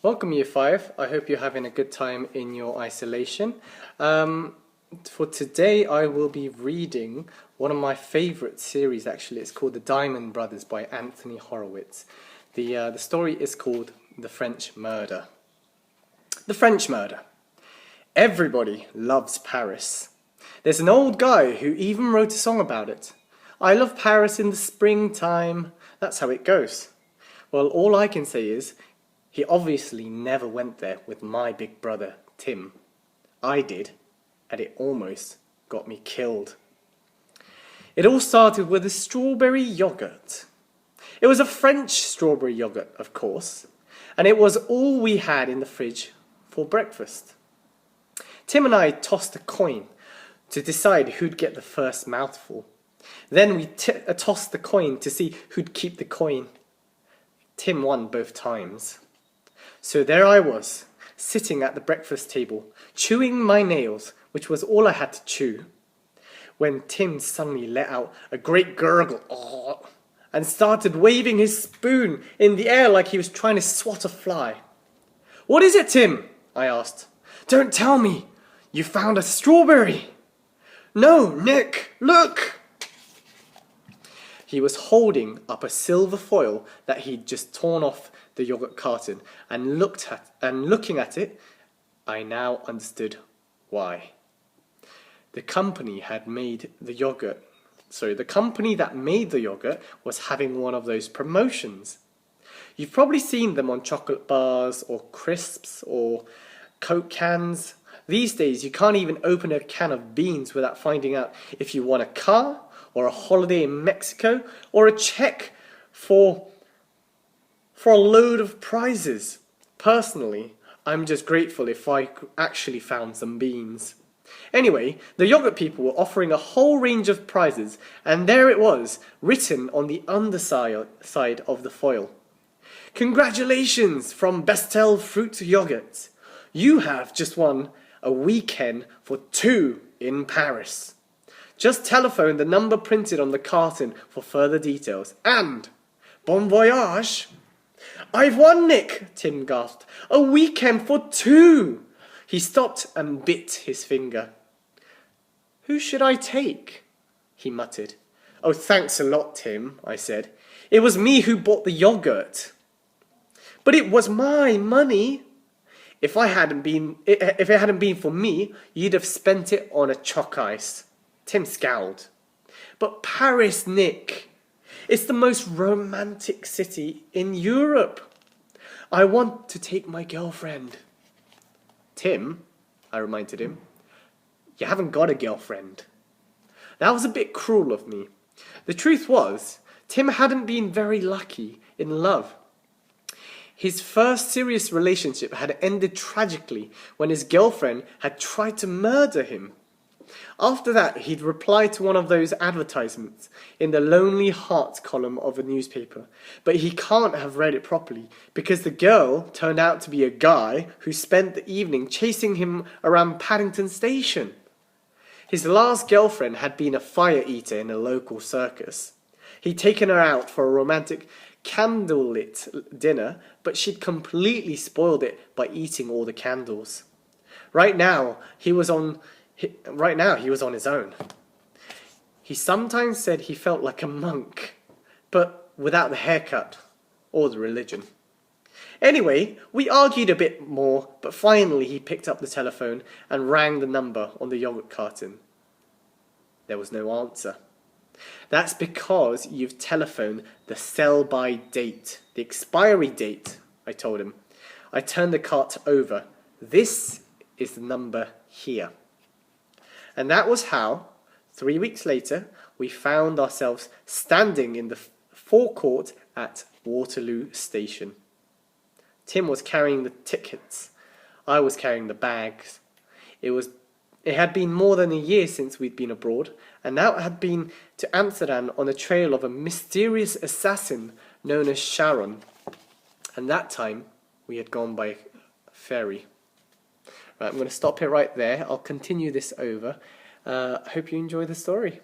Welcome Year 5, I hope you're having a good time in your isolation. For today I will be reading one of my favourite series actually. It's called The Diamond Brothers by Anthony Horowitz. The story is called The French Murder. The French Murder. Everybody loves Paris. There's an old guy who even wrote a song about it. I love Paris in the springtime. That's how it goes. Well, all I can say is, he obviously never went there with my big brother, Tim. I did, and it almost got me killed. It all started with a strawberry yogurt. It was a French strawberry yogurt, of course, and it was all we had in the fridge for breakfast. Tim and I tossed a coin to decide who'd get the first mouthful. Then we tossed the coin to see who'd keep the coin. Tim won both times. So there I was, sitting at the breakfast table, chewing my nails, which was all I had to chew, when Tim suddenly let out a great gurgle and started waving his spoon in the air like he was trying to swat a fly. "What is it, Tim?" I asked. "Don't tell me! You found a strawberry!" "No, Nick, look!" He was holding up a silver foil that he'd just torn off the yogurt carton, and looking at it, I now understood why. The company that made the yogurt was having one of those promotions. You've probably seen them on chocolate bars or crisps or Coke cans. These days you can't even open a can of beans without finding out if you won a car, or a holiday in Mexico, or a check for a load of prizes. Personally, I'm just grateful if I actually found some beans. Anyway, the yogurt people were offering a whole range of prizes, and there it was, written on the underside of the foil. "Congratulations from Bestel Fruit Yogurt. You have just won a weekend for 2 in Paris. Just telephone the number printed on the carton for further details. And bon voyage!" "I've won, Nick!" Tim gasped. "A weekend for 2! He stopped and bit his finger. "Who should I take?" he muttered. "Oh, thanks a lot, Tim," I said. "It was me who bought the yogurt." "But it was my money." If it hadn't been for me, you'd have spent it on a chalk ice." Tim scowled. "But Paris, Nick. It's the most romantic city in Europe. I want to take my girlfriend." "Tim," I reminded him, "you haven't got a girlfriend." That was a bit cruel of me. The truth was, Tim hadn't been very lucky in love. His first serious relationship had ended tragically when his girlfriend had tried to murder him. After that, he'd replied to one of those advertisements in the Lonely Hearts column of a newspaper, but he can't have read it properly because the girl turned out to be a guy who spent the evening chasing him around Paddington Station. His last girlfriend had been a fire eater in a local circus. He'd taken her out for a romantic candlelit dinner, but she'd completely spoiled it by eating all the candles. Right now, he was on his own. He sometimes said he felt like a monk, but without the haircut or the religion. Anyway, we argued a bit more, but finally he picked up the telephone and rang the number on the yogurt carton. There was no answer. "That's because you've telephoned the sell-by date, the expiry date," I told him. I turned the cart over. "This is the number here." And that was how, 3 weeks later, we found ourselves standing in the forecourt at Waterloo Station. Tim was carrying the tickets. I was carrying the bags. It had been more than a year since we'd been abroad, and now it had been to Amsterdam on the trail of a mysterious assassin known as Sharon. And that time, we had gone by ferry. Right, I'm going to stop here right there. I'll continue this over. I hope you enjoy the story.